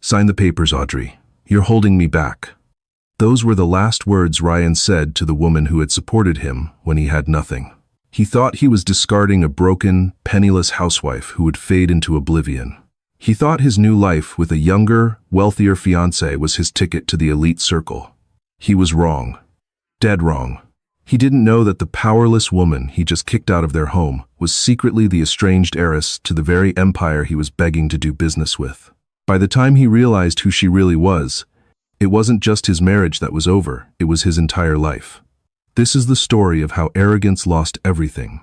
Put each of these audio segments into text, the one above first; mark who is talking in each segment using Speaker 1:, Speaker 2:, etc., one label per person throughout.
Speaker 1: Sign the papers, Audrey. You're holding me back. Those were the last words Ryan said to the woman who had supported him when he had nothing. He thought he was discarding a broken, penniless housewife who would fade into oblivion. He thought his new life with a younger, wealthier fiancée was his ticket to the elite circle. He was wrong. Dead wrong. He didn't know that the powerless woman he just kicked out of their home was secretly the estranged heiress to the very empire he was begging to do business with. By the time he realized who she really was, it wasn't just his marriage that was over, it was his entire life. This is the story of how arrogance lost everything,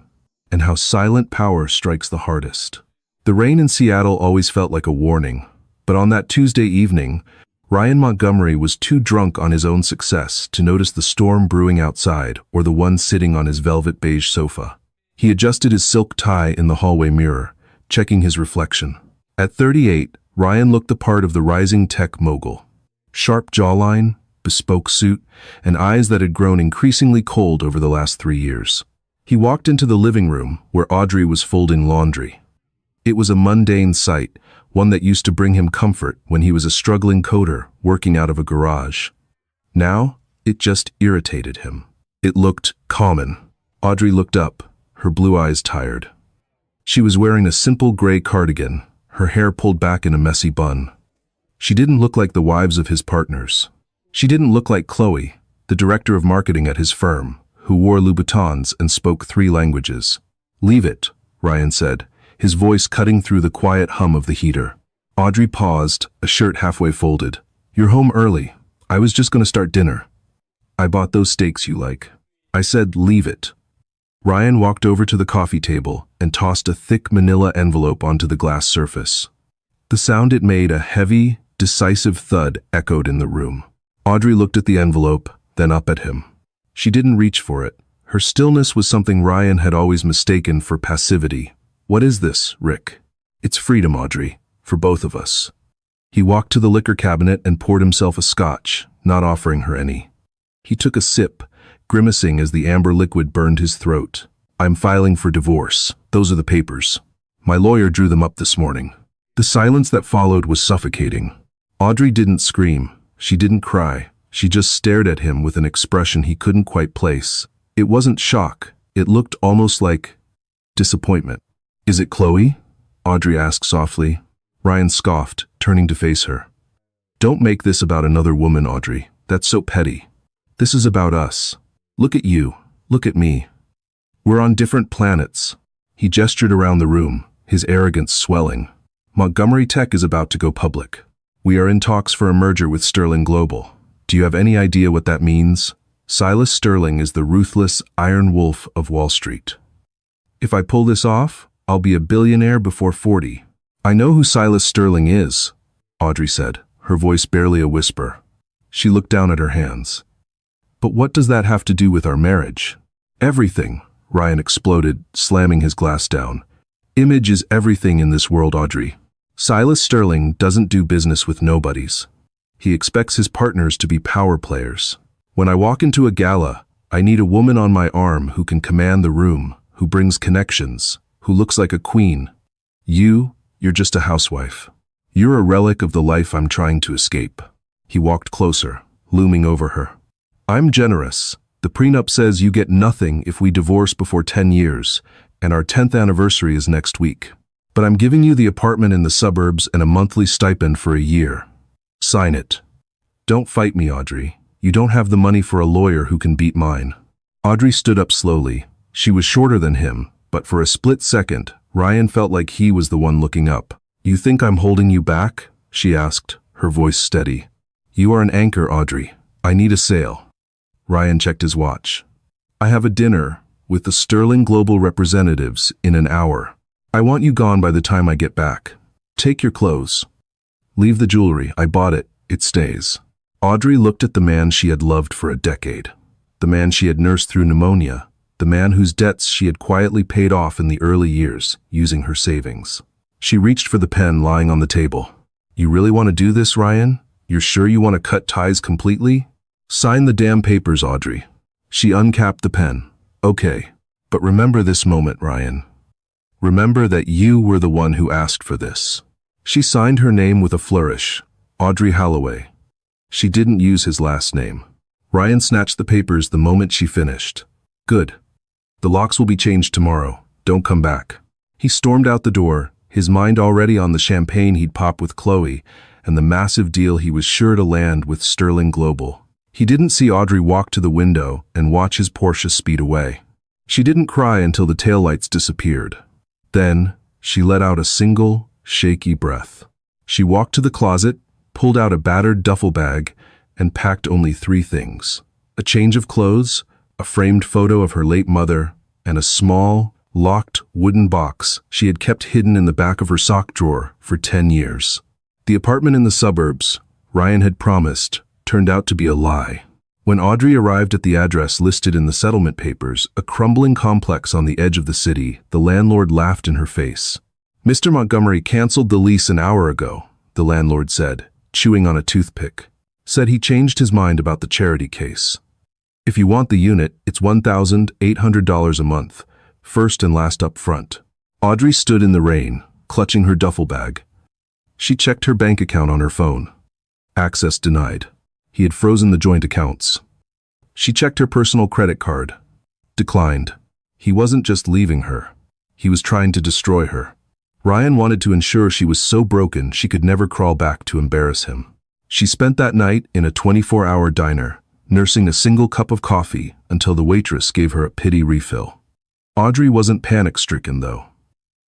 Speaker 1: and how silent power strikes the hardest. The rain in Seattle always felt like a warning, but on that Tuesday evening, Ryan Montgomery was too drunk on his own success to notice the storm brewing outside or the one sitting on his velvet beige sofa. He adjusted his silk tie in the hallway mirror, checking his reflection. At 38, Ryan looked the part of the rising tech mogul. Sharp jawline, bespoke suit, and eyes that had grown increasingly cold over the last 3 years. He walked into the living room where Audrey was folding laundry. It was a mundane sight, one that used to bring him comfort when he was a struggling coder working out of a garage. Now, it just irritated him. It looked common. Audrey looked up, her blue eyes tired. She was wearing a simple gray cardigan, her hair pulled back in a messy bun. She didn't look like the wives of his partners. She didn't look like Chloe, the director of marketing at his firm, who wore Louboutins and spoke 3 languages. "Leave it," Ryan said, his voice cutting through the quiet hum of the heater. Audrey paused, a shirt halfway folded. "You're home early. I was just going to start dinner. I bought those steaks you like." I said, "Leave it." Ryan walked over to the coffee table and tossed a thick manila envelope onto the glass surface. The sound it made, a heavy, decisive thud, echoed in the room. Audrey looked at the envelope, then up at him. She didn't reach for it. Her stillness was something Ryan had always mistaken for passivity. "What is this, Rick?" "It's freedom, Audrey, for both of us." He walked to the liquor cabinet and poured himself a scotch, not offering her any. He took a sip, grimacing as the amber liquid burned his throat. "I'm filing for divorce. Those are the papers. My lawyer drew them up this morning." The silence that followed was suffocating. Audrey didn't scream. She didn't cry. She just stared at him with an expression he couldn't quite place. It wasn't shock. It looked almost like disappointment. "Is it Chloe?" Audrey asked softly. Ryan scoffed, turning to face her. "Don't make this about another woman, Audrey. That's so petty. This is about us. Look at you. Look at me. We're on different planets." He gestured around the room, his arrogance swelling. "Montgomery Tech is about to go public. We are in talks for a merger with Sterling Global. Do you have any idea what that means? Silas Sterling is the ruthless Iron Wolf of Wall Street. If I pull this off, I'll be a billionaire before 40. "I know who Silas Sterling is," Audrey said, her voice barely a whisper. She looked down at her hands. "But what does that have to do with our marriage?" "Everything," Ryan exploded, slamming his glass down. "Image is everything in this world, Audrey. Silas Sterling doesn't do business with nobodies. He expects his partners to be power players. When I walk into a gala, I need a woman on my arm who can command the room, who brings connections, who looks like a queen. You're just a housewife. You're a relic of the life I'm trying to escape." He walked closer, looming over her. "I'm generous. The prenup says you get nothing if we divorce before 10 years, and our 10th anniversary is next week. But I'm giving you the apartment in the suburbs and a monthly stipend for a year. Sign it. Don't fight me, Audrey. You don't have the money for a lawyer who can beat mine." Audrey stood up slowly. She was shorter than him, but for a split second, Ryan felt like he was the one looking up. "You think I'm holding you back?" she asked, her voice steady. "You are an anchor, Audrey. I need a sail." Ryan checked his watch. "I have a dinner with the Sterling Global representatives in an hour. I want you gone by the time I get back. Take your clothes. Leave the jewelry. I bought it. It stays." Audrey looked at the man she had loved for a decade. The man she had nursed through pneumonia. The man whose debts she had quietly paid off in the early years, using her savings. She reached for the pen lying on the table. "You really want to do this, Ryan? You're sure you want to cut ties completely? Sign the damn papers, Audrey." She uncapped the pen. "Okay, but remember this moment, Ryan. Remember that you were the one who asked for this." She signed her name with a flourish, Audrey Holloway. She didn't use his last name. Ryan snatched the papers the moment she finished. Good. The locks will be changed tomorrow. Don't come back. He stormed out the door, his mind already on the champagne he'd pop with Chloe and the massive deal he was sure to land with Sterling Global. He didn't see Audrey walk to the window and watch his Porsche speed away. She didn't cry until the taillights disappeared. Then, she let out a single, shaky breath. She walked to the closet, pulled out a battered duffel bag, and packed only 3 things: a change of clothes, a framed photo of her late mother, and a small, locked wooden box she had kept hidden in the back of her sock drawer for 10 years. The apartment in the suburbs, Ryan had promised, turned out to be a lie. When Audrey arrived at the address listed in the settlement papers, a crumbling complex on the edge of the city, the landlord laughed in her face. "Mr. Montgomery canceled the lease an hour ago," the landlord said, chewing on a toothpick. Said he changed his mind about the charity case. "If you want the unit, it's $1,800 a month, first and last up front." Audrey stood in the rain, clutching her duffel bag. She checked her bank account on her phone. Access denied. He had frozen the joint accounts. She checked her personal credit card. Declined. He wasn't just leaving her. He was trying to destroy her. Ryan wanted to ensure she was so broken she could never crawl back to embarrass him. She spent that night in a 24-hour diner, nursing a single cup of coffee until the waitress gave her a pity refill. Audrey wasn't panic-stricken, though.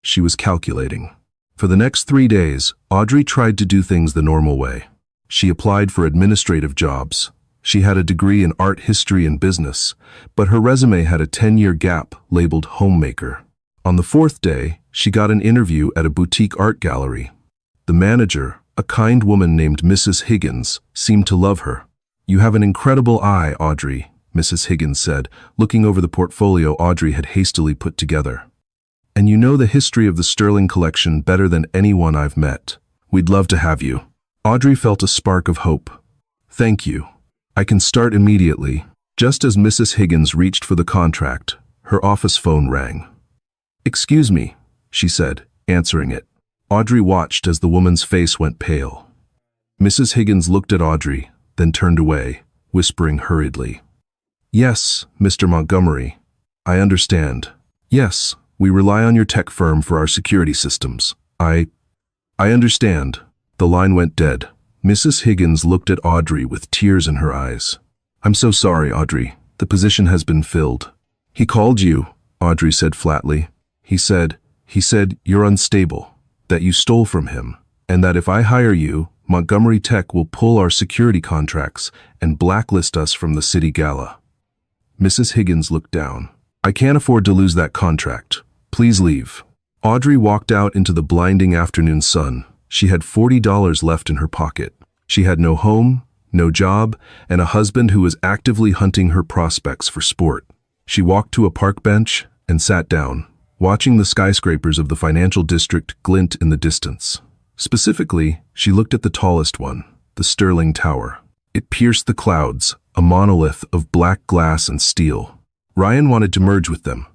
Speaker 1: She was calculating. For the next 3 days, Audrey tried to do things the normal way. She applied for administrative jobs. She had a degree in art history and business, but her resume had a 10-year gap labeled homemaker. On the 4th day, she got an interview at a boutique art gallery. The manager, a kind woman named Mrs. Higgins, seemed to love her. "You have an incredible eye, Audrey," Mrs. Higgins said, looking over the portfolio Audrey had hastily put together. "And you know the history of the Sterling collection better than anyone I've met. We'd love to have you." Audrey felt a spark of hope. "Thank you. I can start immediately." Just as Mrs. Higgins reached for the contract, her office phone rang. "Excuse me," she said, answering it. Audrey watched as the woman's face went pale. Mrs. Higgins looked at Audrey, then turned away, whispering hurriedly. "Yes, Mr. Montgomery. I understand. Yes, we rely on your tech firm for our security systems. I understand." The line went dead. Mrs. Higgins looked at Audrey with tears in her eyes. "I'm so sorry, Audrey. The position has been filled." "He called you," Audrey said flatly. He said you're unstable, that you stole from him, and that if I hire you, Montgomery Tech will pull our security contracts and blacklist us from the city gala." Mrs. Higgins looked down. "I can't afford to lose that contract. Please leave." Audrey walked out into the blinding afternoon sun. She had $40 left in her pocket. She had no home, no job, and a husband who was actively hunting her prospects for sport. She walked to a park bench and sat down, watching the skyscrapers of the financial district glint in the distance. Specifically, she looked at the tallest one, the Sterling Tower. It pierced the clouds, a monolith of black glass and steel. Ryan wanted to merge with them.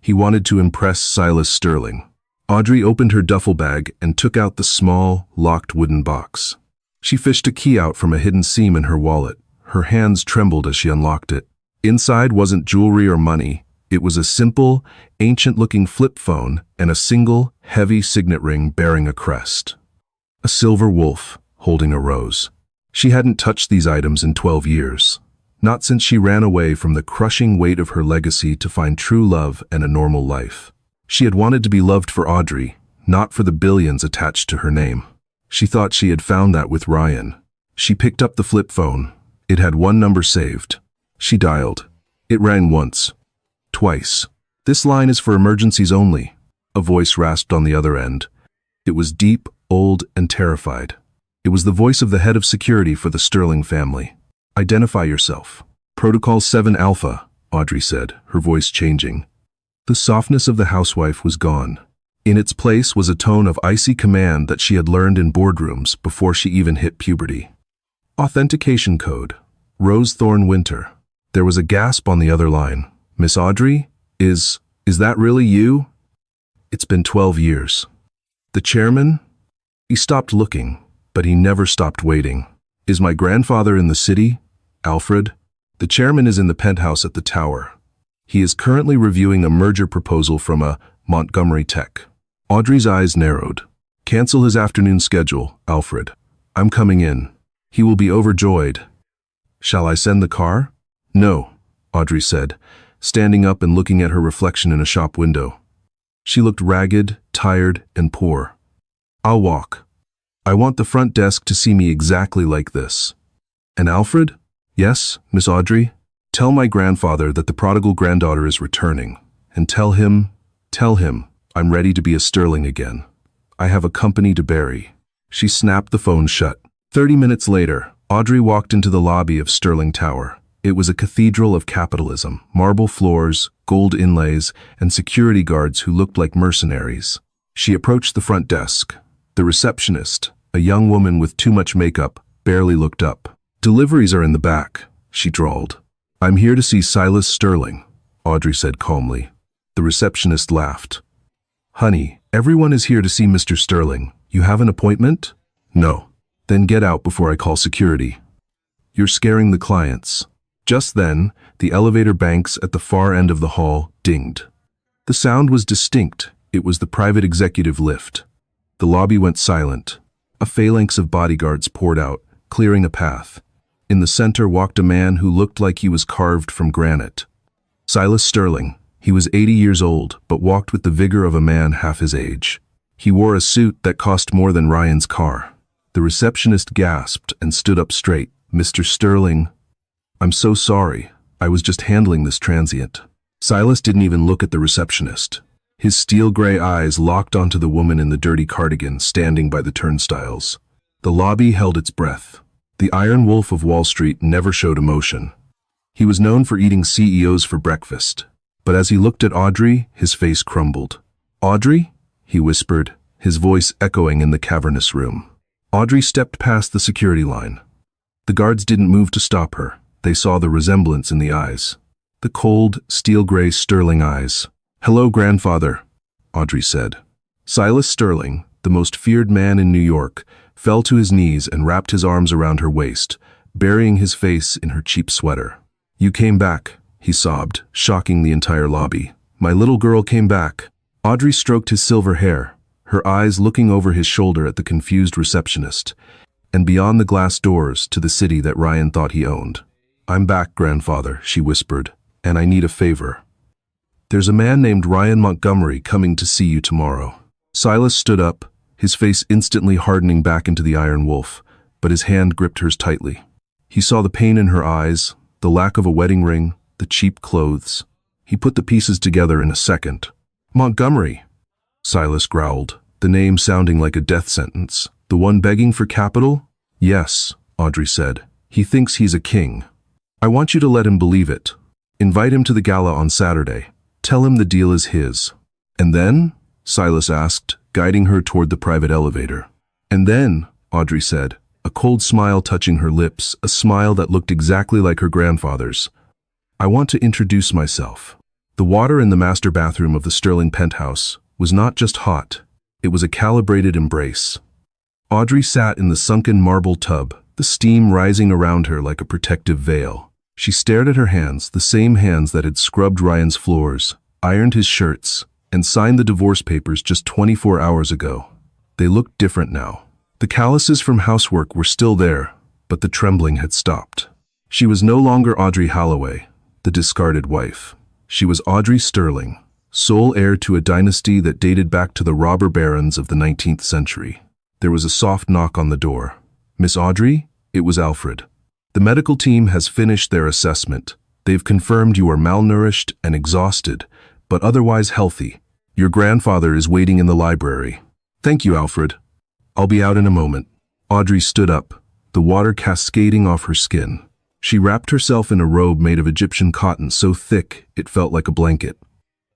Speaker 1: He wanted to impress Silas Sterling. Audrey opened her duffel bag and took out the small, locked wooden box. She fished a key out from a hidden seam in her wallet. Her hands trembled as she unlocked it. Inside wasn't jewelry or money. It was a simple, ancient-looking flip phone and a single, heavy signet ring bearing a crest. A silver wolf, holding a rose. She hadn't touched these items in 12 years. Not since she ran away from the crushing weight of her legacy to find true love and a normal life. She had wanted to be loved for Audrey, not for the billions attached to her name. She thought she had found that with Ryan. She picked up the flip phone. It had one number saved. She dialed. It rang once. Twice. "This line is for emergencies only," a voice rasped on the other end. It was deep, old, and terrified. It was the voice of the head of security for the Sterling family. "Identify yourself." "Protocol 7 Alpha," Audrey said, her voice changing. The softness of the housewife was gone. In its place was a tone of icy command that she had learned in boardrooms before she even hit puberty. "Authentication code. Rose Thorn Winter." There was a gasp on the other line. "Miss Audrey? Is that really you?" "It's been 12 years." "The chairman?" He stopped looking. but he never stopped waiting. Is my grandfather in the city? Alfred? The chairman is in the penthouse at the tower. He is currently reviewing a merger proposal from a Montgomery Tech. Audrey's eyes narrowed. Cancel his afternoon schedule, Alfred. I'm coming in. He will be overjoyed. Shall I send the car? No, Audrey said, standing up and looking at her reflection in a shop window. She looked ragged, tired, and poor. I'll walk. I want the front desk to see me exactly like this. And Alfred? Yes, Miss Audrey? Tell my grandfather that the prodigal granddaughter is returning, and tell him I'm ready to be a Sterling again. I have a company to bury. She snapped the phone shut. 30 minutes later, Audrey walked into the lobby of Sterling Tower. It was a cathedral of capitalism, marble floors, gold inlays, and security guards who looked like mercenaries. She approached the front desk. The receptionist, a young woman with too much makeup, barely looked up. Deliveries are in the back, she drawled. I'm here to see Silas Sterling, Audrey said calmly. The receptionist laughed. Honey, everyone is here to see Mr. Sterling. You have an appointment? No. Then get out before I call security. You're scaring the clients. Just then, the elevator banks at the far end of the hall dinged. The sound was distinct. It was the private executive lift. The lobby went silent. A phalanx of bodyguards poured out, clearing a path. In the center walked a man who looked like he was carved from granite. Silas Sterling. He was 80 years old, but walked with the vigor of a man half his age. He wore a suit that cost more than Ryan's car. The receptionist gasped and stood up straight. Mr. Sterling, I'm so sorry. I was just handling this transient. Silas didn't even look at the receptionist. His steel gray eyes locked onto the woman in the dirty cardigan standing by the turnstiles. The lobby held its breath. The Iron Wolf of Wall Street never showed emotion. He was known for eating CEOs for breakfast. But as he looked at Audrey, his face crumbled. Audrey? He whispered, his voice echoing in the cavernous room. Audrey stepped past the security line. The guards didn't move to stop her. They saw the resemblance in the eyes. The cold, steel-gray Sterling eyes. Hello, grandfather, Audrey said. Silas Sterling, the most feared man in New York, fell to his knees and wrapped his arms around her waist, burying his face in her cheap sweater. You came back, he sobbed, shocking the entire lobby. My little girl came back. Audrey stroked his silver hair, her eyes looking over his shoulder at the confused receptionist, and beyond the glass doors to the city that Ryan thought he owned. I'm back, grandfather, she whispered, and I need a favor. There's a man named Ryan Montgomery coming to see you tomorrow. Silas stood up, his face instantly hardening back into the Iron Wolf, but his hand gripped hers tightly. He saw the pain in her eyes, the lack of a wedding ring, the cheap clothes. He put the pieces together in a second. Montgomery, Silas growled, the name sounding like a death sentence. The one begging for capital? Yes, Audrey said. He thinks he's a king. I want you to let him believe it. Invite him to the gala on Saturday. Tell him the deal is his. And then? Silas asked, guiding her toward the private elevator. And then, Audrey said, a cold smile touching her lips, a smile that looked exactly like her grandfather's. I want to introduce myself. The water in the master bathroom of the Sterling penthouse was not just hot, it was a calibrated embrace. Audrey sat in the sunken marble tub, the steam rising around her like a protective veil. She stared at her hands, the same hands that had scrubbed Ryan's floors, ironed his shirts, and signed the divorce papers just 24 hours ago. They looked different now. The calluses from housework were still there, but the trembling had stopped. She was no longer Audrey Holloway, the discarded wife. She was Audrey Sterling, sole heir to a dynasty that dated back to the robber barons of the 19th century. There was a soft knock on the door. Miss Audrey? It was Alfred. The medical team has finished their assessment. They've confirmed you are malnourished and exhausted, but otherwise healthy. Your grandfather is waiting in the library. Thank you, Alfred. I'll be out in a moment. Audrey stood up, the water cascading off her skin. She wrapped herself in a robe made of Egyptian cotton so thick it felt like a blanket.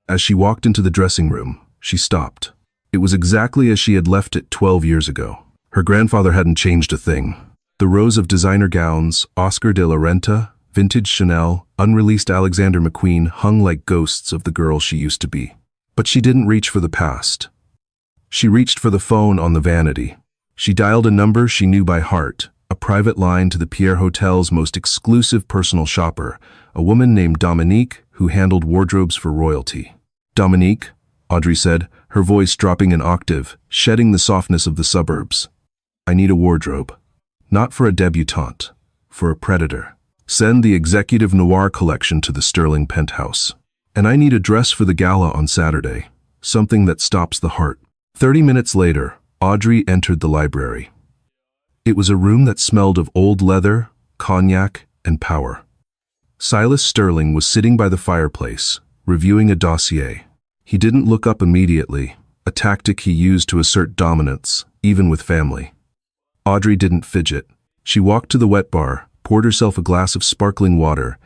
Speaker 1: As she walked into the dressing room, she stopped. It was exactly as she had left it 12 years ago. Her grandfather hadn't changed a thing. The rows of designer gowns, Oscar de la Renta, vintage Chanel, unreleased Alexander McQueen hung like ghosts of the girl she used to be. But she didn't reach for the past. She reached for the phone on the vanity. She dialed a number she knew by heart, a private line to the Pierre Hotel's most exclusive personal shopper, a woman named Dominique who handled wardrobes for royalty. "Dominique," Audrey said, her voice dropping an octave, shedding the softness of the suburbs. "I need a wardrobe. Not for a debutante, for a predator. Send the executive noir collection to the Sterling penthouse. And I need a dress for the gala on Saturday, something that stops the heart." 30 minutes later, Audrey entered the library. It was a room that smelled of old leather, cognac, and power. Silas Sterling was sitting by the fireplace, reviewing a dossier. He didn't look up immediately, a tactic he used to assert dominance, even with family. Audrey didn't fidget. She walked to the wet bar, poured herself a glass of sparkling water,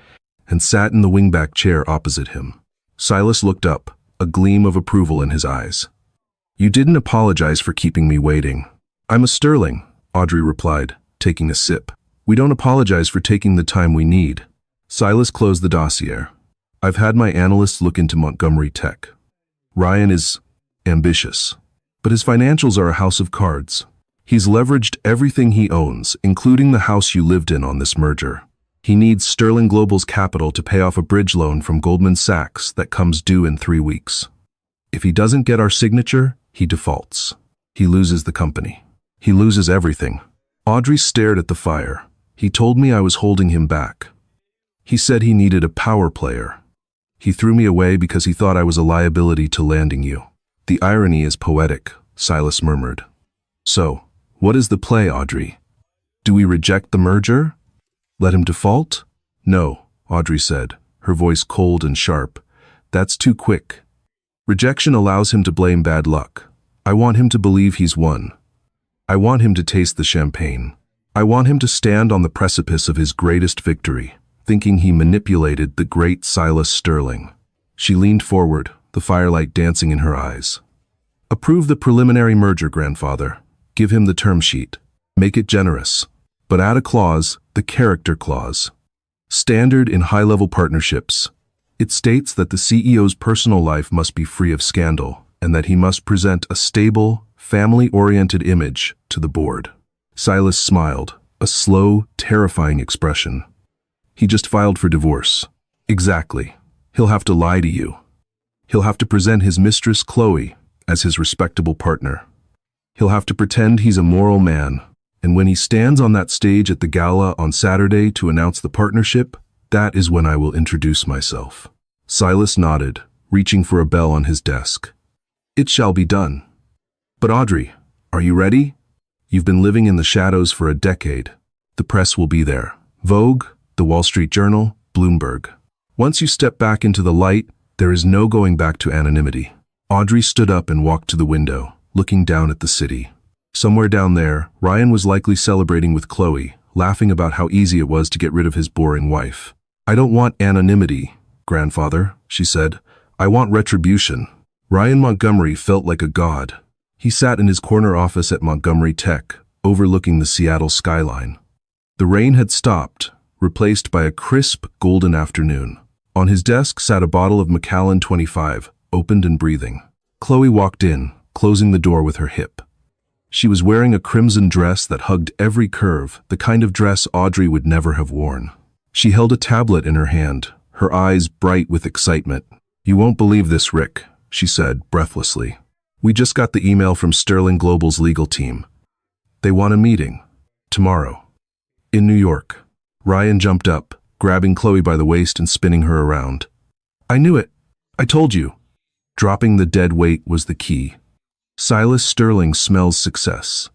Speaker 1: and sat in the wingback chair opposite him. Silas looked up, a gleam of approval in his eyes. "You didn't apologize for keeping me waiting." "I'm a Sterling," Audrey replied, taking a sip. "We don't apologize for taking the time we need." Silas closed the dossier. "I've had my analysts look into Montgomery Tech. Ryan is ambitious, but his financials are a house of cards. He's leveraged everything he owns, including the house you lived in on this merger. He needs Sterling Global's capital to pay off a bridge loan from Goldman Sachs that comes due in 3 weeks. If he doesn't get our signature, he defaults. He loses the company. He loses everything." Audrey stared at the fire. "He told me I was holding him back. He said he needed a power player. He threw me away because he thought I was a liability to landing you." "The irony is poetic," Silas murmured. "So, what is the play, Audrey? Do we reject the merger? Let him default?" "No," Audrey said, her voice cold and sharp. "That's too quick. Rejection allows him to blame bad luck. I want him to believe he's won. I want him to taste the champagne. I want him to stand on the precipice of his greatest victory, thinking he manipulated the great Silas Sterling." She leaned forward, the firelight dancing in her eyes. "Approve the preliminary merger, grandfather. Give him the term sheet. Make it generous. But add a clause, the character clause. Standard in high-level partnerships. It states that the CEO's personal life must be free of scandal, and that he must present a stable, family-oriented image to the board." Silas smiled, a slow, terrifying expression. "He just filed for divorce." "Exactly. He'll have to lie to you. He'll have to present his mistress, Chloe, as his respectable partner. He'll have to pretend he's a moral man, and when he stands on that stage at the gala on Saturday to announce the partnership, that is when I will introduce myself." Silas nodded, reaching for a bell on his desk. "It shall be done." "But Audrey, are you ready? You've been living in the shadows for a decade. The press will be there. Vogue, the Wall Street Journal, Bloomberg. Once you step back into the light, there is no going back to anonymity." Audrey stood up and walked to the window, looking down at the city. Somewhere down there, Ryan was likely celebrating with Chloe, laughing about how easy it was to get rid of his boring wife. "I don't want anonymity, grandfather," she said. "I want retribution." Ryan Montgomery felt like a god. He sat in his corner office at Montgomery Tech, overlooking the Seattle skyline. The rain had stopped, replaced by a crisp, golden afternoon. On his desk sat a bottle of Macallan 25, opened and breathing. Chloe walked in, closing the door with her hip. She was wearing a crimson dress that hugged every curve, the kind of dress Audrey would never have worn. She held a tablet in her hand, her eyes bright with excitement. "You won't believe this, Rick," she said breathlessly. "We just got the email from Sterling Global's legal team. They want a meeting. Tomorrow. In New York." Ryan jumped up, grabbing Chloe by the waist and spinning her around. "I knew it. I told you." Dropping the dead weight was the key. Silas Sterling smells success,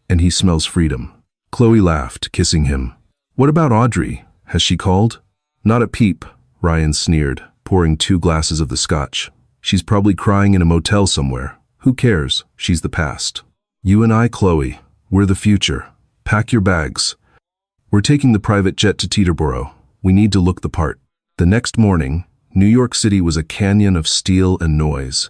Speaker 1: and he smells freedom. Chloe laughed, kissing him. "What about Audrey? Has she called?" "Not a peep," Ryan sneered, pouring 2 glasses of the scotch. "She's probably crying in a motel somewhere. Who cares? She's the past. You and I, Chloe, we're the future. Pack your bags. We're taking the private jet to Teterboro. We need to look the part." The next morning, New York City was a canyon of steel and noise.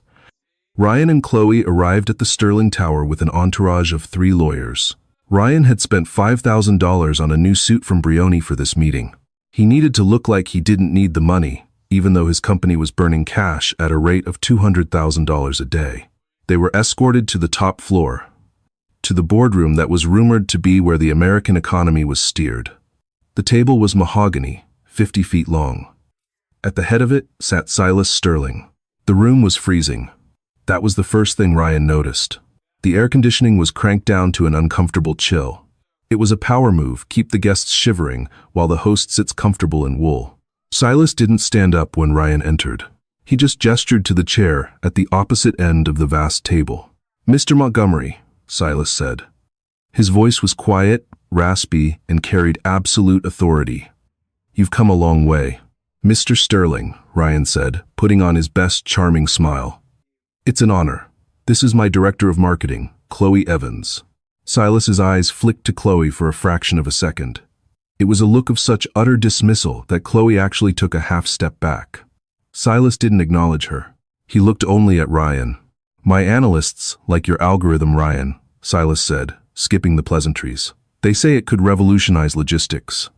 Speaker 1: Ryan and Chloe arrived at the Sterling Tower with an entourage of 3 lawyers. Ryan had spent $5,000 on a new suit from Brioni for this meeting. He needed to look like he didn't need the money, even though his company was burning cash at a rate of $200,000 a day. They were escorted to the top floor. to the boardroom that was rumored to be where the American economy was steered. The table was mahogany, 50 feet long. At the head of it sat Silas Sterling. The room was freezing. That was the first thing Ryan noticed. The air conditioning was cranked down to an uncomfortable chill. It was a power move, keep the guests shivering while the host sits comfortable in wool. Silas didn't stand up when Ryan entered. He just gestured to the chair at the opposite end of the vast table. "Mr. Montgomery," Silas said. His voice was quiet, raspy, and carried absolute authority. "You've come a long way." "Mr. Sterling," Ryan said, putting on his best charming smile. "It's an honor. This is my director of marketing, Chloe Evans." Silas's eyes flicked to Chloe for a fraction of a second. It was a look of such utter dismissal that Chloe actually took a half step back. Silas didn't acknowledge her. He looked only at Ryan. "My analysts like your algorithm, Ryan," Silas said, skipping the pleasantries. "They say it could revolutionize logistics.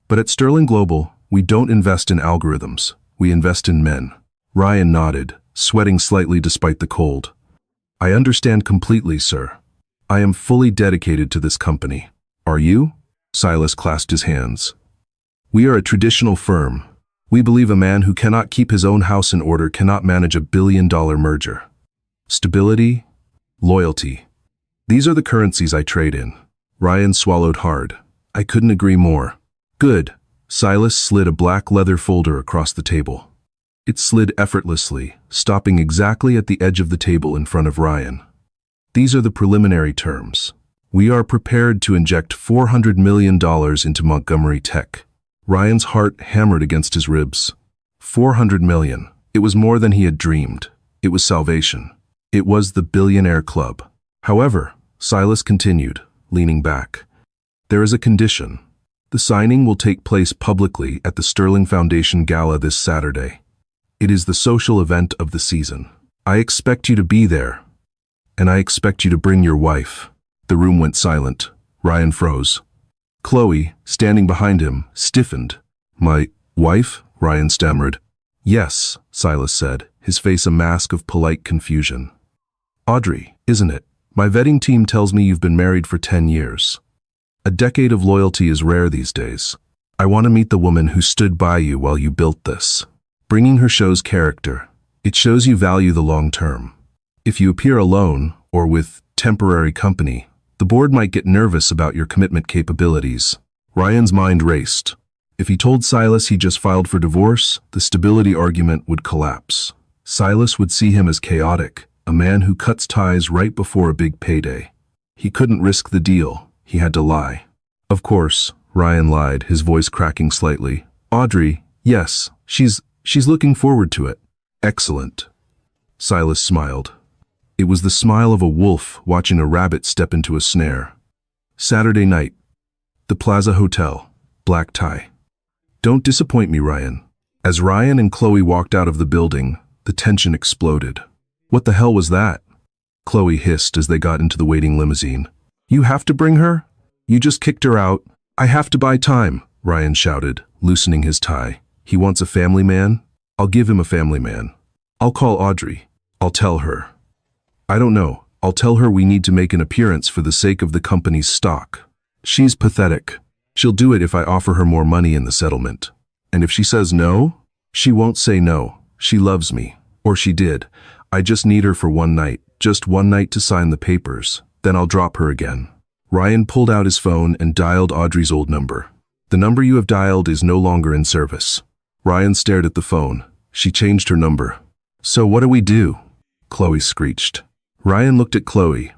Speaker 1: But at Sterling Global, we don't invest in algorithms. We invest in men." Ryan nodded, sweating slightly despite the cold. "I understand completely, sir. I am fully dedicated to this company." "Are you?" Silas clasped his hands. "We are a traditional firm. We believe a man who cannot keep his own house in order cannot manage a billion-dollar merger. Stability, loyalty. These are the currencies I trade in." Ryan swallowed hard. "I couldn't agree more." "Good." Silas slid a black leather folder across the table. It slid effortlessly, stopping exactly at the edge of the table in front of Ryan. "These are the preliminary terms. We are prepared to inject $400 million into Montgomery Tech." Ryan's heart hammered against his ribs. 400 million. It was more than he had dreamed. It was salvation. It was the Billionaire Club. "However," Silas continued, leaning back, "there is a condition. The signing will take place publicly at the Sterling Foundation Gala this Saturday. It is the social event of the season. I expect you to be there, and I expect you to bring your wife." The room went silent. Ryan froze. Chloe, standing behind him, stiffened. "My wife?" Ryan stammered. "Yes," Silas said, his face a mask of polite confusion. "Audrey, isn't it? My vetting team tells me you've been married for 10 years. A decade of loyalty is rare these days. I want to meet the woman who stood by you while you built this. Bringing her shows character. It shows you value the long term. If you appear alone, or with temporary company, the board might get nervous about your commitment capabilities." Ryan's mind raced. If he told Silas he just filed for divorce, the stability argument would collapse. Silas would see him as chaotic, a man who cuts ties right before a big payday. He couldn't risk the deal. He had to lie. "Of course," Ryan lied, his voice cracking slightly. "Audrey, yes, she's looking forward to it." "Excellent." Silas smiled. It was the smile of a wolf watching a rabbit step into a snare. Saturday night. The Plaza Hotel. Black tie. "Don't disappoint me, Ryan." As Ryan and Chloe walked out of the building, the tension exploded. "What the hell was that?" Chloe hissed as they got into the waiting limousine. "You have to bring her? You just kicked her out." "I have to buy time," Ryan shouted, loosening his tie. "He wants a family man? I'll give him a family man. I'll call Audrey. I'll tell her. I don't know. I'll tell her we need to make an appearance for the sake of the company's stock. She's pathetic. She'll do it if I offer her more money in the settlement. And if she says no, she won't say no. She loves me. Or she did. I just need her for one night. Just one night to sign the papers. Then I'll drop her again." Ryan pulled out his phone and dialed Audrey's old number. "The number you have dialed is no longer in service." Ryan stared at the phone. She changed her number. "So what do we do?" Chloe screeched. Ryan looked at Chloe.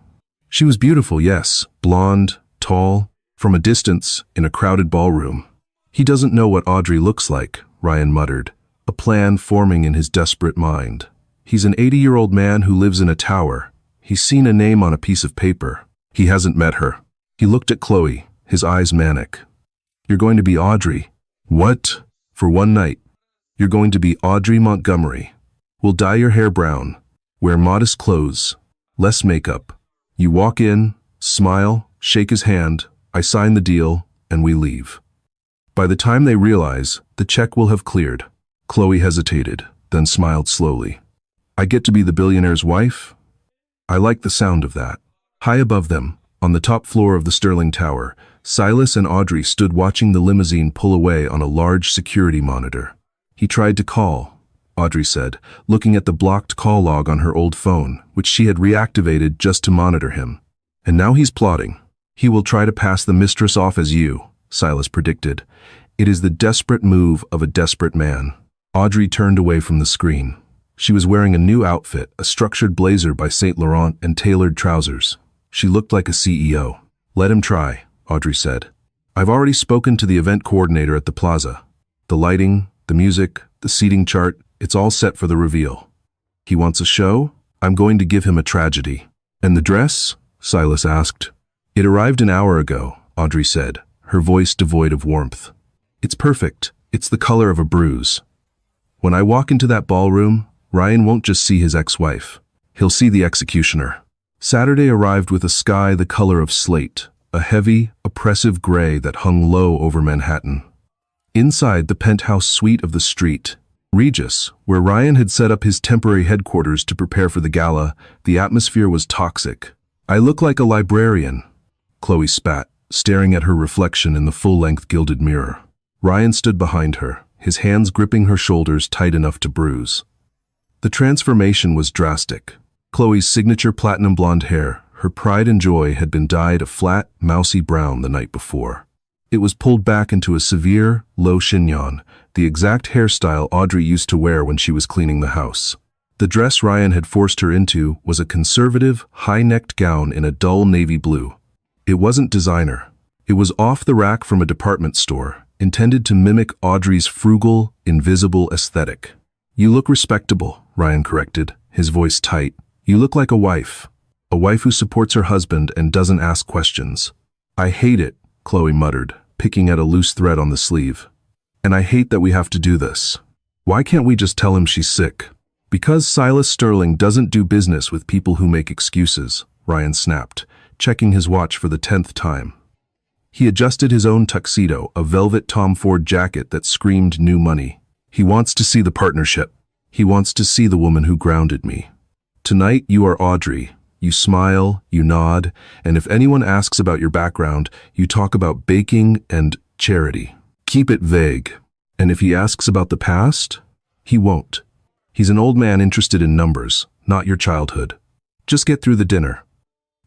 Speaker 1: She was beautiful, yes, blonde, tall, from a distance, in a crowded ballroom. "He doesn't know what Audrey looks like," Ryan muttered, a plan forming in his desperate mind. "He's an 80-year-old man who lives in a tower. He's seen a name on a piece of paper. He hasn't met her." He looked at Chloe, his eyes manic. "You're going to be Audrey." "What?" "For one night. You're going to be Audrey Montgomery. We'll dye your hair brown. Wear modest clothes. Less makeup. You walk in, smile, shake his hand, I sign the deal, and we leave. By the time they realize, the check will have cleared." Chloe hesitated, then smiled slowly. "I get to be the billionaire's wife? I like the sound of that." High above them, On the top floor of the Sterling Tower, Silas and Audrey stood watching the limousine pull away on a large security monitor. "He tried to call," Audrey said, looking at the blocked call log on her old phone, which she had reactivated just to monitor him. "And now he's plotting. He will try to pass the mistress off as you," Silas predicted. "It is the desperate move of a desperate man." Audrey turned away from the screen. She was wearing a new outfit, a structured blazer by Saint Laurent and tailored trousers. She looked like a CEO. "Let him try," Audrey said. "I've already spoken to the event coordinator at the plaza. The lighting, the music, the seating chart, it's all set for the reveal. He wants a show? I'm going to give him a tragedy." "And the dress?" Silas asked. "It arrived an hour ago," Audrey said, her voice devoid of warmth. "It's perfect. It's the color of a bruise. When I walk into that ballroom, Ryan won't just see his ex-wife. He'll see the executioner." Saturday arrived with a sky the color of slate, a heavy, oppressive gray that hung low over Manhattan. Inside the penthouse suite of the Street, Regis, where Ryan had set up his temporary headquarters to prepare for the gala, the atmosphere was toxic. "I look like a librarian," Chloe spat, staring at her reflection in the full-length gilded mirror. Ryan stood behind her, his hands gripping her shoulders tight enough to bruise. The transformation was drastic. Chloe's signature platinum blonde hair, her pride and joy, had been dyed a flat, mousy brown the night before. It was pulled back into a severe, low chignon, the exact hairstyle Audrey used to wear when she was cleaning the house. The dress Ryan had forced her into was a conservative, high-necked gown in a dull navy blue. It wasn't designer. It was off the rack from a department store, intended to mimic Audrey's frugal, invisible aesthetic. "You look respectable," Ryan corrected, his voice tight. "You look like a wife who supports her husband and doesn't ask questions." "I hate it," Chloe muttered, picking at a loose thread on the sleeve. "And I hate that we have to do this. Why can't we just tell him she's sick?" "Because Silas Sterling doesn't do business with people who make excuses," Ryan snapped, checking his watch for the 10th time. He adjusted his own tuxedo, a velvet Tom Ford jacket that screamed new money. "He wants to see the partnership. He wants to see the woman who grounded me. Tonight you are Audrey. You smile, you nod, and if anyone asks about your background, you talk about baking and charity. Keep it vague. And if he asks about the past, he won't. He's an old man interested in numbers, not your childhood. Just get through the dinner.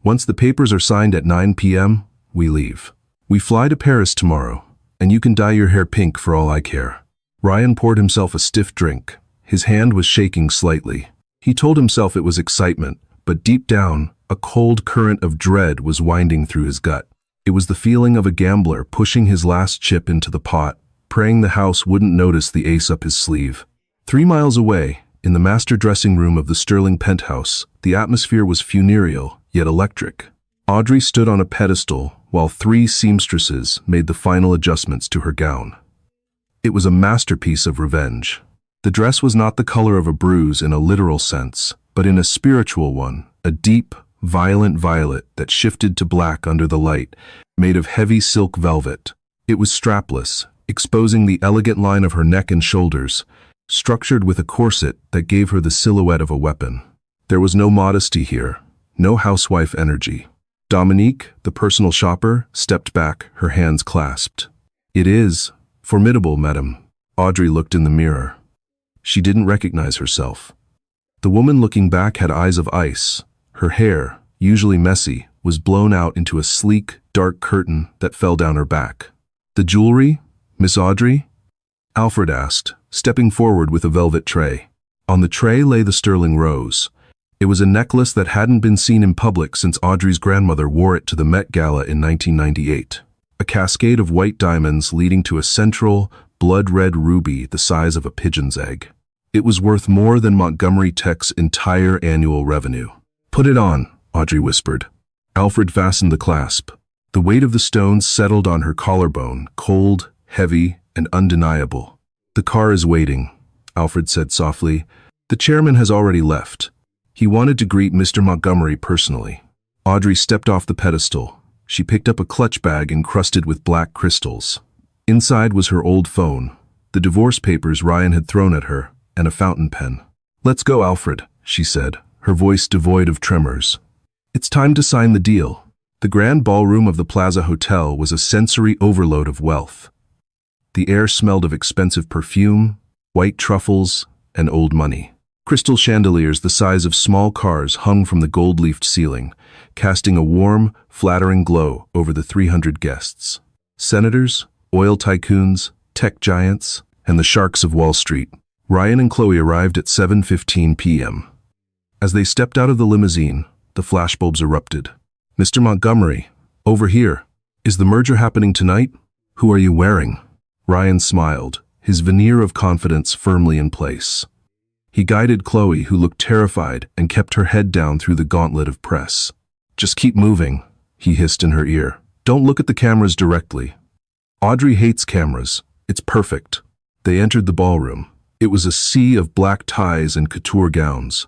Speaker 1: Once the papers are signed at 9 p.m., we leave. We fly to Paris tomorrow, and you can dye your hair pink for all I care." Ryan poured himself a stiff drink. His hand was shaking slightly. He told himself it was excitement, but deep down, a cold current of dread was winding through his gut. It was the feeling of a gambler pushing his last chip into the pot, praying the house wouldn't notice the ace up his sleeve. 3 miles away, in the master dressing room of the Sterling penthouse, the atmosphere was funereal, yet electric. Audrey stood on a pedestal, while 3 seamstresses made the final adjustments to her gown. It was a masterpiece of revenge. The dress was not the color of a bruise in a literal sense, but in a spiritual one, a deep, violent violet that shifted to black under the light, made of heavy silk velvet. It was strapless, exposing the elegant line of her neck and shoulders, structured with a corset that gave her the silhouette of a weapon. There was no modesty here, no housewife energy. Dominique, the personal shopper, stepped back, her hands clasped. "It is formidable, madame." Audrey looked in the mirror. She didn't recognize herself. The woman looking back had eyes of ice. Her hair, usually messy, was blown out into a sleek, dark curtain that fell down her back. "The jewelry, Miss Audrey?" Alfred asked, stepping forward with a velvet tray. On the tray lay the sterling rose. It was a necklace that hadn't been seen in public since Audrey's grandmother wore it to the Met Gala in 1998. A cascade of white diamonds leading to a central, blood-red ruby the size of a pigeon's egg. It was worth more than Montgomery Tech's entire annual revenue. "Put it on," Audrey whispered. Alfred fastened the clasp. The weight of the stones settled on her collarbone, cold, heavy, and undeniable. "The car is waiting," Alfred said softly. "The chairman has already left. He wanted to greet Mr. Montgomery personally." Audrey stepped off the pedestal. She picked up a clutch bag encrusted with black crystals. Inside was her old phone, the divorce papers Ryan had thrown at her, and a fountain pen. "Let's go, Alfred," she said, her voice devoid of tremors. "It's time to sign the deal." The grand ballroom of the Plaza Hotel was a sensory overload of wealth. The air smelled of expensive perfume, white truffles, and old money. Crystal chandeliers the size of small cars hung from the gold-leafed ceiling, casting a warm, flattering glow over the 300 guests. Senators, oil tycoons, tech giants, and the sharks of Wall Street. Ryan and Chloe arrived at 7:15 p.m. As they stepped out of the limousine, the flashbulbs erupted. "Mr. Montgomery, over here. Is the merger happening tonight? Who are you wearing?" Ryan smiled, his veneer of confidence firmly in place. He guided Chloe, who looked terrified and kept her head down through the gauntlet of press. "Just keep moving," he hissed in her ear. "Don't look at the cameras directly." Audrey hates cameras. It's perfect. They entered the ballroom. It was a sea of black ties and couture gowns.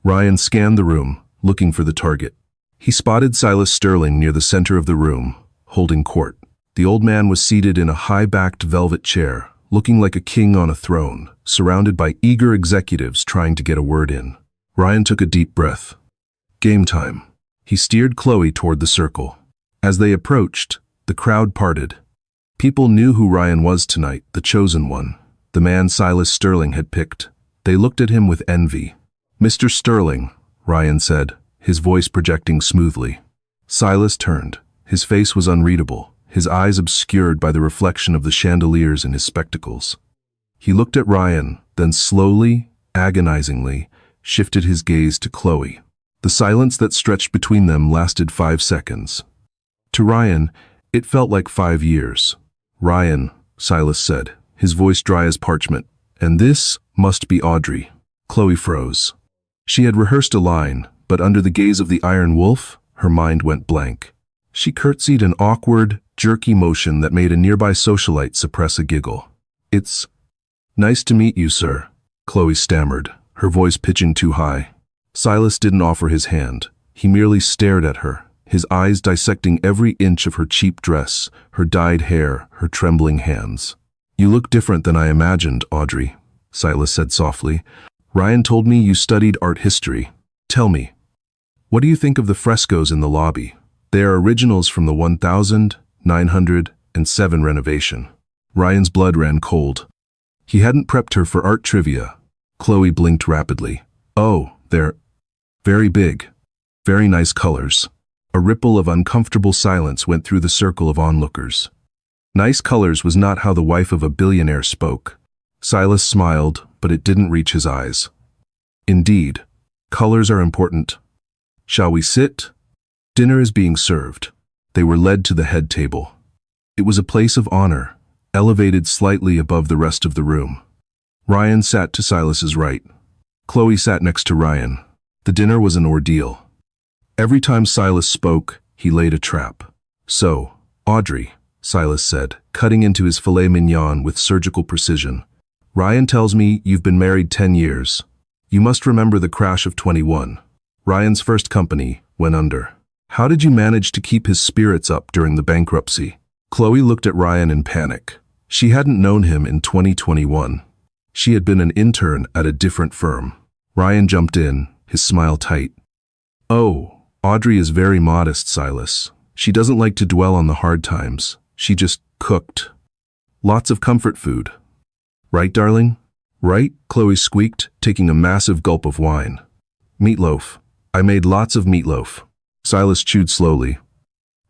Speaker 1: Ryan scanned the room, looking for the target. He spotted Silas Sterling near the center of the room, holding court. The old man was seated in a high-backed velvet chair, looking like a king on a throne, surrounded by eager executives trying to get a word in. Ryan took a deep breath. Game time. He steered Chloe toward the circle. As they approached, the crowd parted. People knew who Ryan was tonight, the chosen one, the man Silas Sterling had picked. They looked at him with envy. "Mr. Sterling," Ryan said, his voice projecting smoothly. Silas turned. His face was unreadable, his eyes obscured by the reflection of the chandeliers in his spectacles. He looked at Ryan, then slowly, agonizingly, shifted his gaze to Chloe. The silence that stretched between them lasted 5 seconds. To Ryan, it felt like 5 years. "Ryan," Silas said, his voice dry as parchment, "and this must be Audrey." Chloe froze. She had rehearsed a line, but under the gaze of the Iron Wolf, her mind went blank. She curtsied an awkward, jerky motion that made a nearby socialite suppress a giggle. "It's nice to meet you, sir," Chloe stammered, her voice pitching too high. Silas didn't offer his hand. He merely stared at her, his eyes dissecting every inch of her cheap dress, her dyed hair, her trembling hands. "You look different than I imagined, Audrey," Silas said softly. "Ryan told me you studied art history. Tell me, what do you think of the frescoes in the lobby? They are originals from the 1907 renovation." Ryan's blood ran cold. He hadn't prepped her for art trivia. Chloe blinked rapidly. "Oh, they're very big. Very nice colors." A ripple of uncomfortable silence went through the circle of onlookers. Nice colors was not how the wife of a billionaire spoke. Silas smiled, but it didn't reach his eyes. "Indeed, colors are important. Shall we sit?" "Dinner is being served." They were led to the head table. It was a place of honor, elevated slightly above the rest of the room. Ryan sat to Silas's right. Chloe sat next to Ryan. The dinner was an ordeal. Every time Silas spoke, he laid a trap. "So, Audrey," Silas said, cutting into his filet mignon with surgical precision. "Ryan tells me you've been married 10 years. You must remember the crash of 21. Ryan's first company went under. How did you manage to keep his spirits up during the bankruptcy?" Chloe looked at Ryan in panic. She hadn't known him in 2021. She had been an intern at a different firm. Ryan jumped in, his smile tight. "Oh, Audrey is very modest, Silas. She doesn't like to dwell on the hard times. She just cooked. Lots of comfort food. Right, darling?" "Right," Chloe squeaked, taking a massive gulp of wine. "Meatloaf. I made lots of meatloaf." Silas chewed slowly.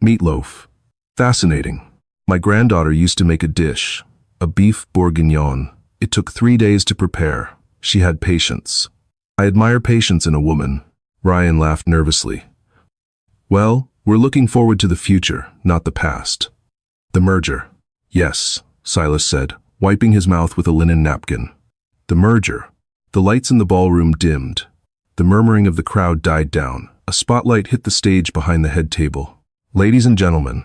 Speaker 1: "Meatloaf. Fascinating. My granddaughter used to make a dish, a beef bourguignon. It took 3 days to prepare. She had patience. I admire patience in a woman." Ryan laughed nervously. "Well, we're looking forward to the future, not the past." "The merger." "Yes," Silas said, wiping his mouth with a linen napkin. "The merger." The lights in the ballroom dimmed. The murmuring of the crowd died down. A spotlight hit the stage behind the head table. "Ladies and gentlemen,"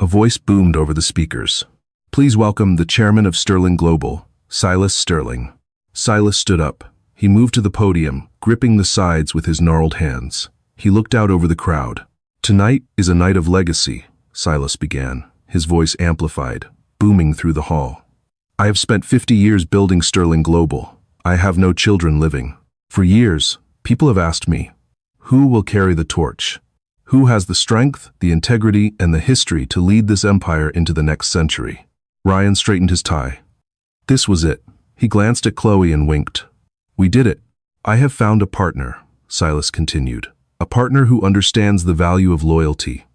Speaker 1: a voice boomed over the speakers. "Please welcome the chairman of Sterling Global, Silas Sterling." Silas stood up. He moved to the podium, gripping the sides with his gnarled hands. He looked out over the crowd. "Tonight is a night of legacy," Silas began, his voice amplified, booming through the hall. "I have spent 50 years building Sterling Global. I have no children living. For years, people have asked me, who will carry the torch? Who has the strength, the integrity, and the history to lead this empire into the next century? Ryan straightened his tie. This was it. He glanced at Chloe and winked. We did it. I have found a partner, Silas continued. A partner who understands the value of loyalty.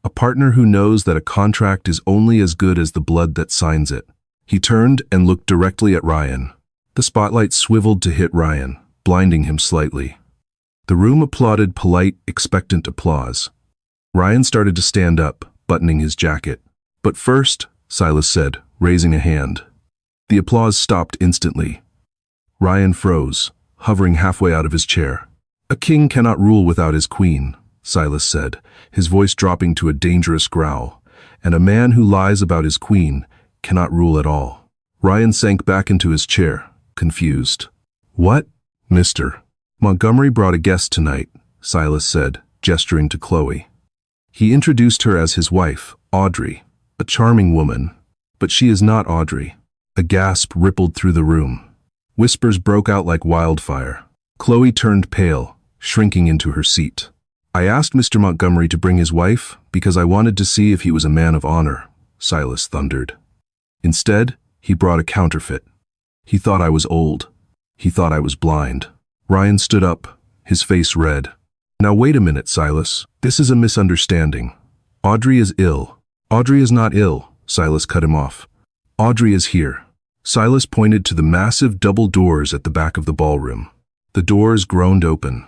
Speaker 1: A partner who knows that a contract is only as good as the blood that signs it. He turned and looked directly at Ryan. The spotlight swiveled to hit Ryan, blinding him slightly. The room applauded polite, expectant applause. Ryan started to stand up, buttoning his jacket. But first, Silas said, raising a hand. The applause stopped instantly. Ryan froze, hovering halfway out of his chair. A king cannot rule without his queen, Silas said, his voice dropping to a dangerous growl. And a man who lies about his queen cannot rule at all. Ryan sank back into his chair, confused. What? Mr. Montgomery brought a guest tonight, Silas said, gesturing to Chloe. He introduced her as his wife, Audrey, a charming woman. But she is not Audrey. A gasp rippled through the room. Whispers broke out like wildfire. Chloe turned pale, shrinking into her seat. I asked Mr. Montgomery to bring his wife because I wanted to see if he was a man of honor, Silas thundered. Instead, he brought a counterfeit. He thought I was old. He thought I was blind. Ryan stood up, his face red. Now wait a minute, Silas. This is a misunderstanding. Audrey is ill. Audrey is not ill, Silas cut him off. Audrey is here. Silas pointed to the massive double doors at the back of the ballroom. The doors groaned open.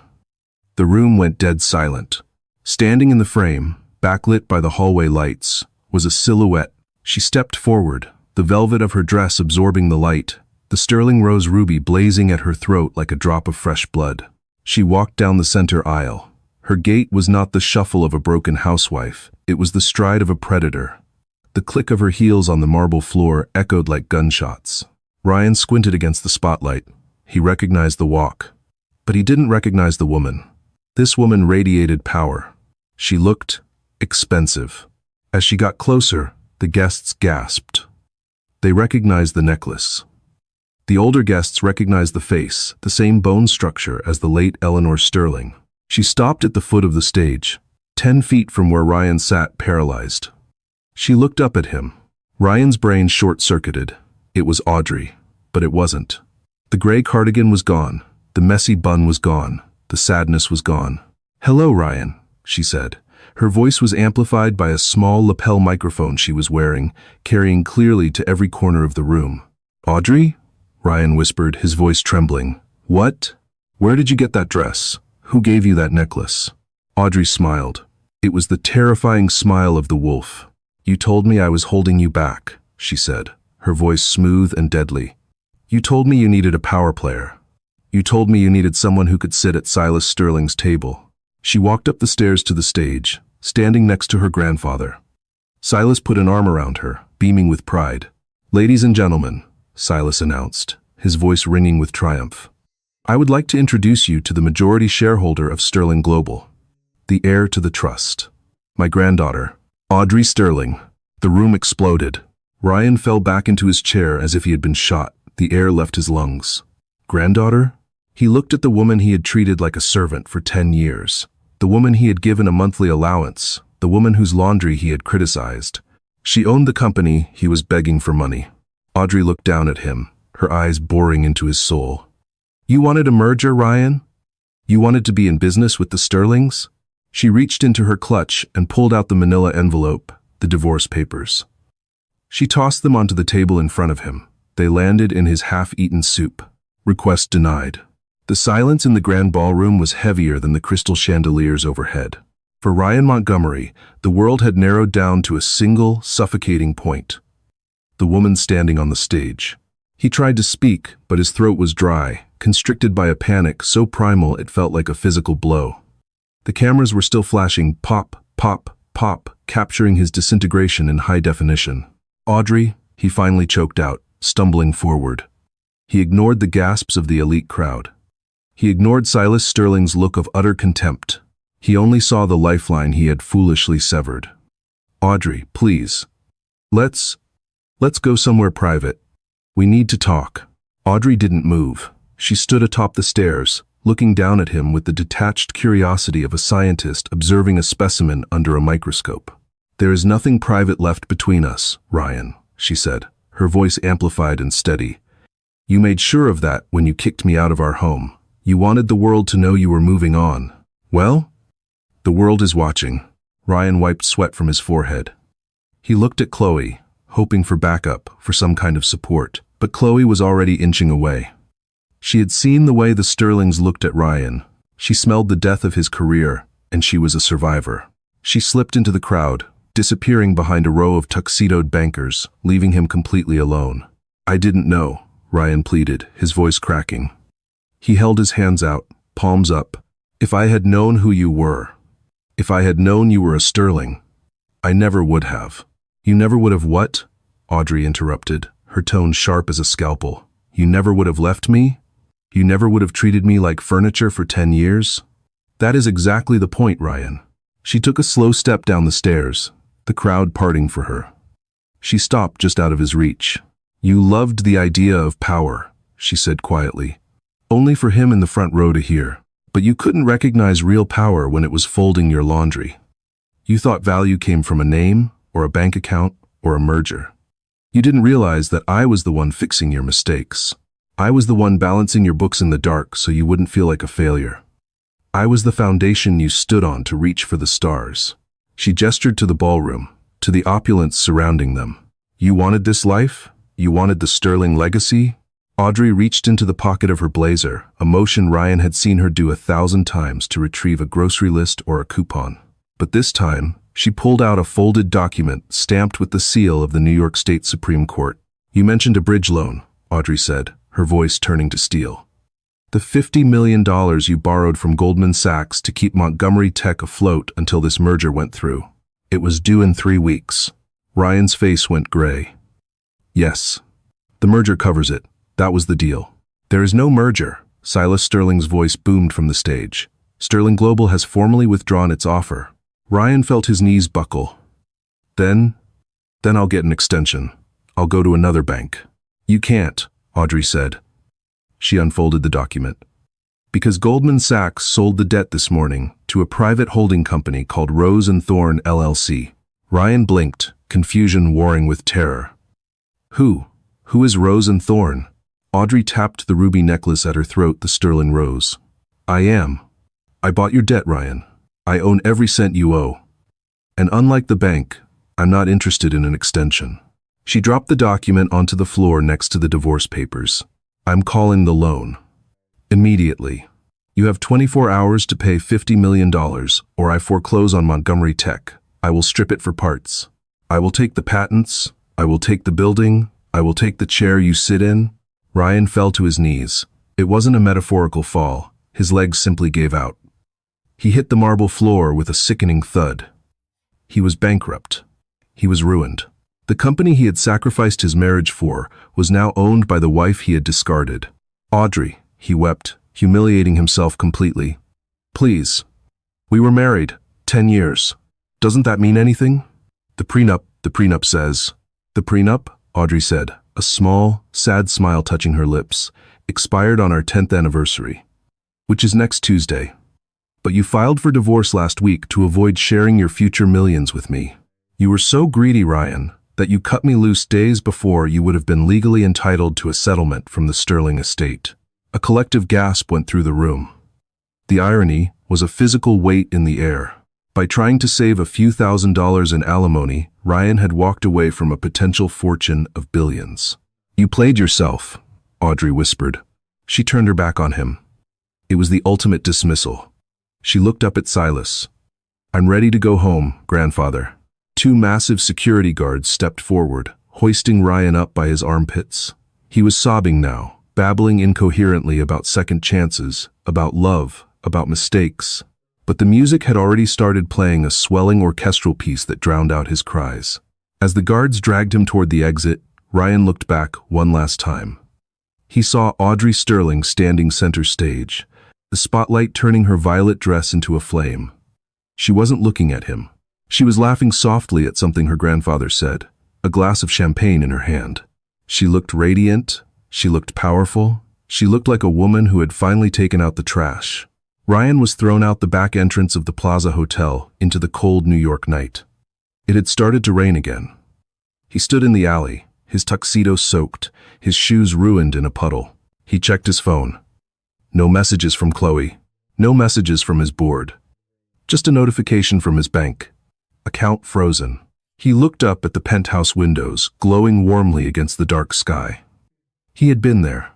Speaker 1: The room went dead silent. Standing in the frame, backlit by the hallway lights, was a silhouette. She stepped forward, the velvet of her dress absorbing the light, the sterling rose ruby blazing at her throat like a drop of fresh blood. She walked down the center aisle. Her gait was not the shuffle of a broken housewife. It was the stride of a predator. The click of her heels on the marble floor echoed like gunshots. Ryan squinted against the spotlight. He recognized the walk. But he didn't recognize the woman. This woman radiated power. She looked expensive. As she got closer, the guests gasped. They recognized the necklace. The older guests recognized the face, the same bone structure as the late Eleanor Sterling. She stopped at the foot of the stage, 10 feet from where Ryan sat paralyzed. She looked up at him. Ryan's brain short-circuited. It was Audrey, but it wasn't. The gray cardigan was gone. The messy bun was gone. The sadness was gone. Hello, Ryan, she said. Her voice was amplified by a small lapel microphone she was wearing, carrying clearly to every corner of the room. Audrey? Ryan whispered, his voice trembling. What? Where did you get that dress? Who gave you that necklace? Audrey smiled. It was the terrifying smile of the wolf. You told me I was holding you back, she said, her voice smooth and deadly. You told me you needed a power player. You told me you needed someone who could sit at Silas Sterling's table. She walked up the stairs to the stage, standing next to her grandfather. Silas put an arm around her, beaming with pride. Ladies and gentlemen, Silas announced, his voice ringing with triumph. I would like to introduce you to the majority shareholder of Sterling Global, the heir to the trust. My granddaughter, Audrey Sterling. The room exploded. Ryan fell back into his chair as if he had been shot. The air left his lungs. Granddaughter? He looked at the woman he had treated like a servant for 10 years. The woman he had given a monthly allowance. The woman whose laundry he had criticized. She owned the company he was begging for money. Audrey looked down at him, her eyes boring into his soul. You wanted a merger, Ryan? You wanted to be in business with the Sterlings? She reached into her clutch and pulled out the manila envelope, the divorce papers. She tossed them onto the table in front of him. They landed in his half-eaten soup. Request denied. The silence in the grand ballroom was heavier than the crystal chandeliers overhead. For Ryan Montgomery, the world had narrowed down to a single, suffocating point. The woman standing on the stage. He tried to speak, but his throat was dry, constricted by a panic so primal it felt like a physical blow. The cameras were still flashing pop, pop, pop, capturing his disintegration in high definition. Audrey, he finally choked out, stumbling forward. He ignored the gasps of the elite crowd. He ignored Silas Sterling's look of utter contempt. He only saw the lifeline he had foolishly severed. Audrey, please. Let's go somewhere private. We need to talk. Audrey didn't move. She stood atop the stairs, looking down at him with the detached curiosity of a scientist observing a specimen under a microscope. "There is nothing private left between us, Ryan," she said, her voice amplified and steady. "You made sure of that when you kicked me out of our home. You wanted the world to know you were moving on. Well, the world is watching." Ryan wiped sweat from his forehead. He looked at Chloe, hoping for backup, for some kind of support, but Chloe was already inching away. She had seen the way the Sterlings looked at Ryan. She smelled the death of his career, and she was a survivor. She slipped into the crowd, disappearing behind a row of tuxedoed bankers, leaving him completely alone. "I didn't know," Ryan pleaded, his voice cracking. He held his hands out, palms up. "If I had known who you were, if I had known you were a Sterling, I never would have." "You never would have what?" Audrey interrupted, her tone sharp as a scalpel. "You never would have left me? You never would have treated me like furniture for 10 years? That is exactly the point, Ryan." She took a slow step down the stairs, the crowd parting for her. She stopped just out of his reach. "You loved the idea of power," she said quietly. "Only for him in the front row to hear. But you couldn't recognize real power when it was folding your laundry. You thought value came from a name, or a bank account, or a merger. You didn't realize that I was the one fixing your mistakes. I was the one balancing your books in the dark so you wouldn't feel like a failure. I was the foundation you stood on to reach for the stars." She gestured to the ballroom, to the opulence surrounding them. "You wanted this life? You wanted the Sterling legacy?" Audrey reached into the pocket of her blazer, a motion Ryan had seen her do 1,000 times to retrieve a grocery list or a coupon. But this time, she pulled out a folded document stamped with the seal of the New York State Supreme Court. "You mentioned a bridge loan," Audrey said, her voice turning to steel. "The $50 million you borrowed from Goldman Sachs to keep Montgomery Tech afloat until this merger went through. It was due in 3 weeks. Ryan's face went gray. "Yes. The merger covers it. That was the deal." "There is no merger," Silas Sterling's voice boomed from the stage. "Sterling Global has formally withdrawn its offer." Ryan felt his knees buckle. Then I'll get an extension. I'll go to another bank." "You can't," Audrey said. She unfolded the document. "Because Goldman Sachs sold the debt this morning to a private holding company called Rose and Thorn LLC. Ryan blinked, confusion warring with terror. Who is Rose and Thorn?" Audrey tapped the ruby necklace at her throat, the sterling rose. I bought your debt, Ryan. I own every cent you owe. And unlike the bank, I'm not interested in an extension." She dropped the document onto the floor next to the divorce papers. "I'm calling the loan. Immediately. You have 24 hours to pay $50 million, or I foreclose on Montgomery Tech. I will strip it for parts. I will take the patents. I will take the building. I will take the chair you sit in." Ryan fell to his knees. It wasn't a metaphorical fall. His legs simply gave out. He hit the marble floor with a sickening thud. He was bankrupt. He was ruined. The company he had sacrificed his marriage for was now owned by the wife he had discarded. "Audrey," he wept, humiliating himself completely. "Please. We were married 10 years. Doesn't that mean anything?" The prenup says." "The prenup?" Audrey said, a small, sad smile touching her lips. "Expired on our 10th anniversary, which is next Tuesday. But you filed for divorce last week to avoid sharing your future millions with me. You were so greedy, Ryan, that you cut me loose days before you would have been legally entitled to a settlement from the Sterling estate." A collective gasp went through the room. The irony was a physical weight in the air. By trying to save a few $1,000s in alimony, Ryan had walked away from a potential fortune of billions. "You played yourself," Audrey whispered. She turned her back on him. It was the ultimate dismissal. She looked up at Silas. "I'm ready to go home, grandfather." 2 massive security guards stepped forward, hoisting Ryan up by his armpits. He was sobbing now, babbling incoherently about second chances, about love, about mistakes. But the music had already started playing a swelling orchestral piece that drowned out his cries. As the guards dragged him toward the exit, Ryan looked back one last time. He saw Audrey Sterling standing center stage, the spotlight turning her violet dress into a flame. She wasn't looking at him. She was laughing softly at something her grandfather said, a glass of champagne in her hand. She looked radiant. She looked powerful. She looked like a woman who had finally taken out the trash. Ryan was thrown out the back entrance of the Plaza Hotel into the cold New York night. It had started to rain again. He stood in the alley, his tuxedo soaked, his shoes ruined in a puddle. He checked his phone. No messages from Chloe. No messages from his board. Just a notification from his bank. Account frozen. He looked up at the penthouse windows, glowing warmly against the dark sky. He had been there.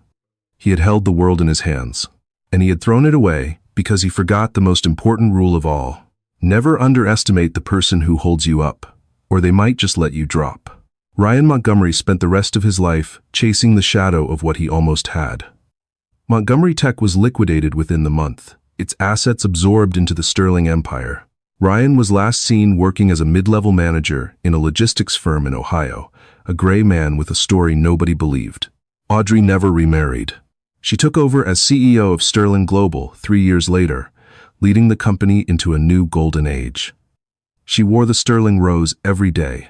Speaker 1: He had held the world in his hands. And he had thrown it away because he forgot the most important rule of all. Never underestimate the person who holds you up, or they might just let you drop. Ryan Montgomery spent the rest of his life chasing the shadow of what he almost had. Montgomery Tech was liquidated within the month, its assets absorbed into the Sterling empire. Ryan was last seen working as a mid-level manager in a logistics firm in Ohio, a gray man with a story nobody believed. Audrey never remarried. She took over as CEO of Sterling Global 3 years later, leading the company into a new golden age. She wore the Sterling rose every day,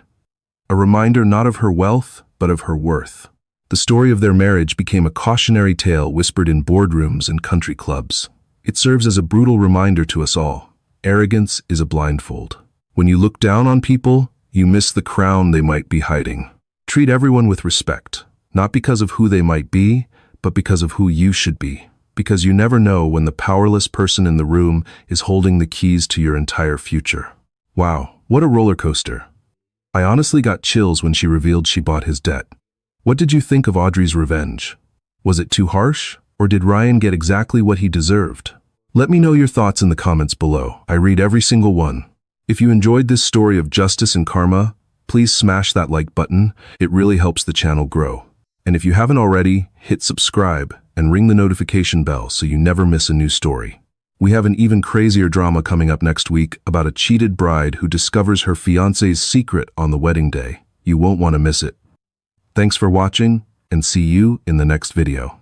Speaker 1: a reminder not of her wealth, but of her worth. The story of their marriage became a cautionary tale whispered in boardrooms and country clubs. It serves as a brutal reminder to us all. Arrogance is a blindfold. When you look down on people, you miss the crown they might be hiding. Treat everyone with respect, not because of who they might be, but because of who you should be. Because you never know when the powerless person in the room is holding the keys to your entire future. Wow, what a roller coaster. I honestly got chills when she revealed she bought his debt. What did you think of Audrey's revenge? Was it too harsh, or did Ryan get exactly what he deserved? Let me know your thoughts in the comments below. I read every single one. If you enjoyed this story of justice and karma, please smash that like button. It really helps the channel grow. And if you haven't already, hit subscribe and ring the notification bell so you never miss a new story. We have an even crazier drama coming up next week about a cheated bride who discovers her fiancé's secret on the wedding day. You won't want to miss it. Thanks for watching, and see you in the next video.